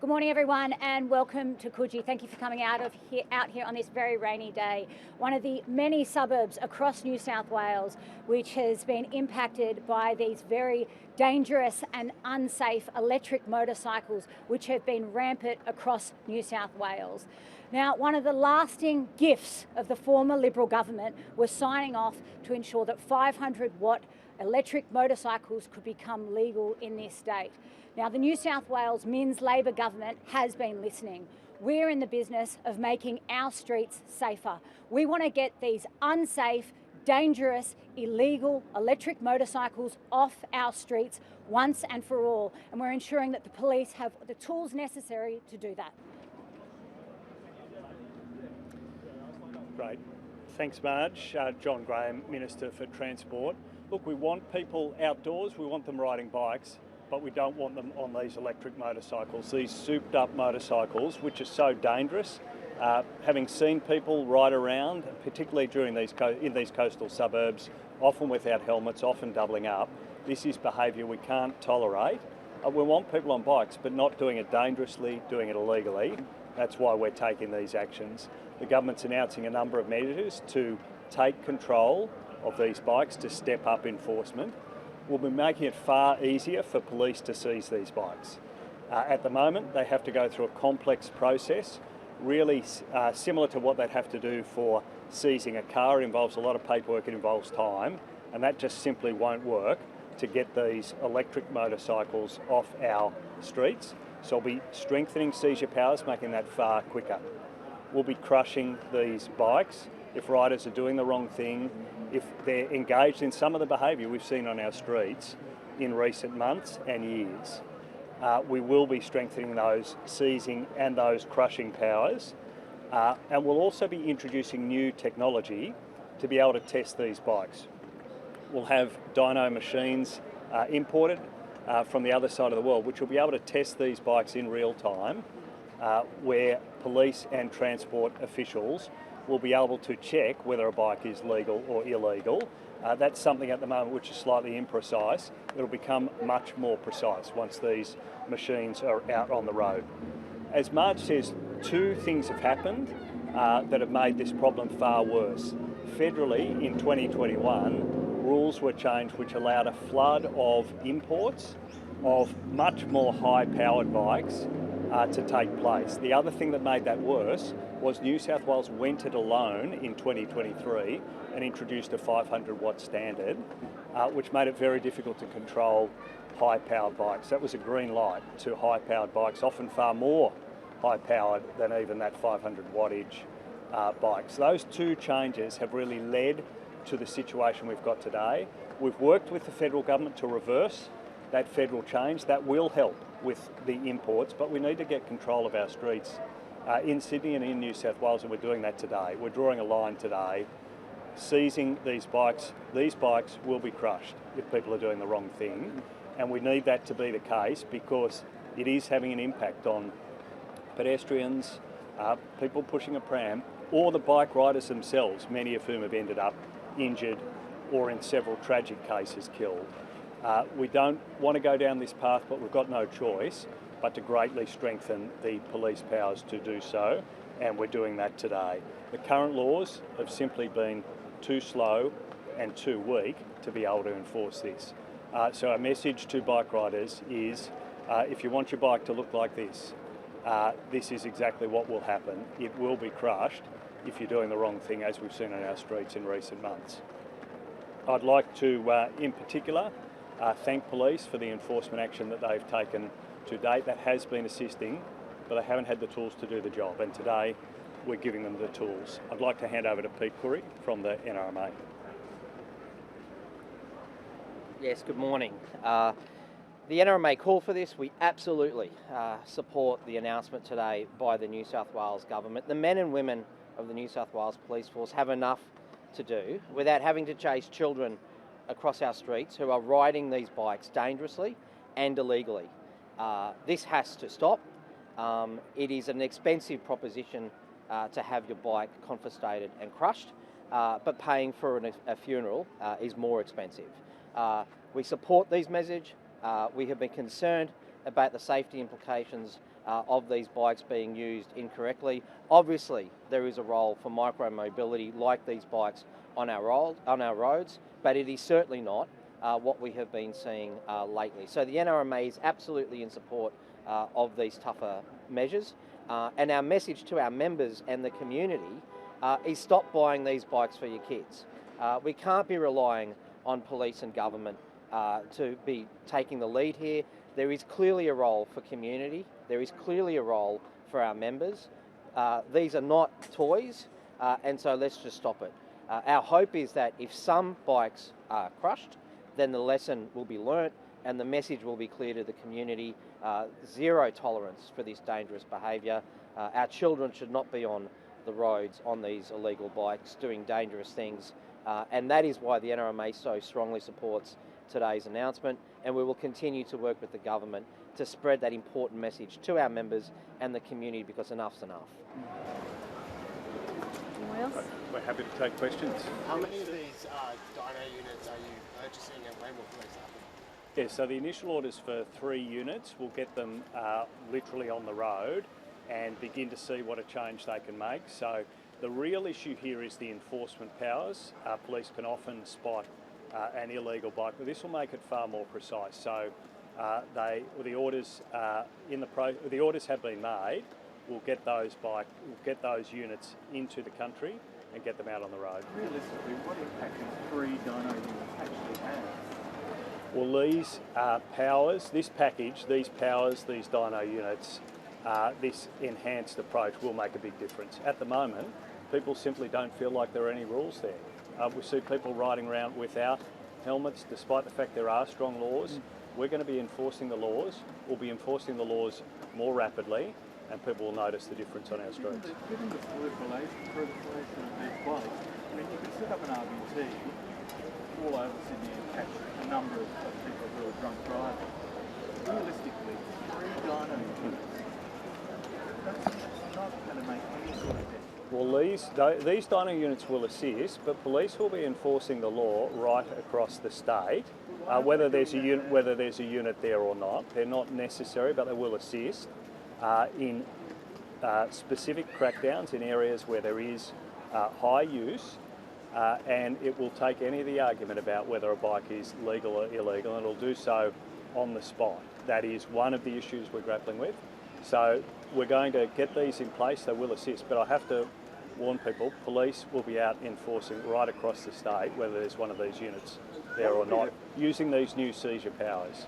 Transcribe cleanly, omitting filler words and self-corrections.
Good morning, everyone, and welcome to Coogee. Thank you for coming out here on this very rainy day. One of the many suburbs across New South Wales which has been impacted by these very dangerous and unsafe electric motorcycles which have been rampant across New South Wales. Now, one of the lasting gifts of the former Liberal government was signing off to ensure that 500-watt electric motorcycles could become legal in this state. Now, the New South Wales Minns Labor government has been listening. We're in the business of making our streets safer. We want to get these unsafe, dangerous, illegal electric motorcycles off our streets once and for all, and we're ensuring that the police have the tools necessary to do that. Great. Thanks, Marge. John Graham, Minister for Transport. Look, we want people outdoors, we want them riding bikes, but we don't want them on these electric motorcycles, these souped up motorcycles, which are so dangerous. Having seen people ride around, particularly during in these coastal suburbs, often without helmets, often doubling up, this is behaviour we can't tolerate. We want people on bikes, but not doing it dangerously, doing it illegally. That's why we're taking these actions. The government's announcing a number of measures to take control of these bikes, to step up enforcement. We'll be making it far easier for police to seize these bikes. At the moment, they have to go through a complex process, really similar to what they'd have to do for seizing a car. It involves a lot of paperwork, it involves time, and that just simply won't work to get these electric motorcycles off our streets. So we'll be strengthening seizure powers, making that far quicker. We'll be crushing these bikes if riders are doing the wrong thing, if they're engaged in some of the behaviour we've seen on our streets in recent months and years. We will be strengthening those seizing and those crushing powers, and we'll also be introducing new technology to be able to test these bikes. We'll have dyno machines imported from the other side of the world, which will be able to test these bikes in real time, where police and transport officials will be able to check whether a bike is legal or illegal. That's something at the moment which is slightly imprecise. It'll become much more precise once these machines are out on the road. As Marge says, two things have happened that have made this problem far worse. Federally, in 2021, rules were changed which allowed a flood of imports of much more high-powered bikes to take place. The other thing that made that worse was New South Wales went it alone in 2023 and introduced a 500-watt standard, which made it very difficult to control high-powered bikes. That was a green light to high-powered bikes, often far more high-powered than even that 500 wattage bikes. Those two changes have really led to the situation we've got today. We've worked with the federal government to reverse that federal change. That will help with the imports, but we need to get control of our streets in Sydney and in New South Wales, and we're doing that today. We're drawing a line today, seizing these bikes. These bikes will be crushed if people are doing the wrong thing, and we need that to be the case because it is having an impact on pedestrians, people pushing a pram, or the bike riders themselves, many of whom have ended up injured or in several tragic cases killed. We don't want to go down this path, but we've got no choice but to greatly strengthen the police powers to do so, and we're doing that today. The current laws have simply been too slow and too weak to be able to enforce this. So our message to bike riders is, if you want your bike to look like this is exactly what will happen. It will be crushed if you're doing the wrong thing, as we've seen on our streets in recent months. I'd like to, in particular, thank police for the enforcement action that they've taken to date. That has been assisting, but they haven't had the tools to do the job, and today we're giving them the tools. I'd like to hand over to Pete Curry from the NRMA. Yes, good morning. The NRMA call for this. We absolutely support the announcement today by the New South Wales government. The men and women of the New South Wales Police Force have enough to do without having to chase children across our streets who are riding these bikes dangerously and illegally. This has to stop. It is an expensive proposition to have your bike confiscated and crushed, but paying for a funeral is more expensive. We support these measures. We have been concerned about the safety implications of these bikes being used incorrectly. Obviously, there is a role for micro-mobility like these bikes on our roads, but it is certainly not what we have been seeing lately. So the NRMA is absolutely in support of these tougher measures, and our message to our members and the community is stop buying these bikes for your kids. We can't be relying on police and government to be taking the lead here. There is clearly a role for community. There is clearly a role for our members. These are not toys, and so let's just stop it. Our hope is that if some bikes are crushed, then the lesson will be learnt and the message will be clear to the community. Zero tolerance for this dangerous behaviour. Our children should not be on the roads on these illegal bikes doing dangerous things, and that is why the NRMA so strongly supports today's announcement, and we will continue to work with the government to spread that important message to our members and the community, because enough's enough. Anyone else? We're happy to take questions. How many of these dyno units are you purchasing and when will these happen? Yeah, so the initial orders for 3 units, we'll get them literally on the road and begin to see what a change they can make. So the real issue here is the enforcement powers. Police can often spot an illegal bike, but this will make it far more precise. So the orders have been made. We'll get those units into the country and get them out on the road. Realistically, what impact does 3 dyno units actually have? Well, these powers, this package, these powers, these dyno units, this enhanced approach will make a big difference. At the moment, people simply don't feel like there are any rules there. We see people riding around without helmets, despite the fact there are strong laws. We're going to be enforcing the laws. We'll be enforcing the laws more rapidly, and people will notice the difference on our streets. Given the proliferation of these bikes, I mean, you could set up an RBT all over Sydney and catch a number of people who are drunk driving. Realistically, 3 dyno units, that's not going to make any sort of difference. Well, these dyno units will assist, but police will be enforcing the law right across the state. Whether there's a unit there or not, they're not necessary, but they will assist in specific crackdowns in areas where there is high use, and it will take any of the argument about whether a bike is legal or illegal, and it'll do so on the spot. That is one of the issues we're grappling with. So we're going to get these in place. They will assist, but I have to warn people, police will be out enforcing right across the state whether there's one of these units there or not, using these new seizure powers.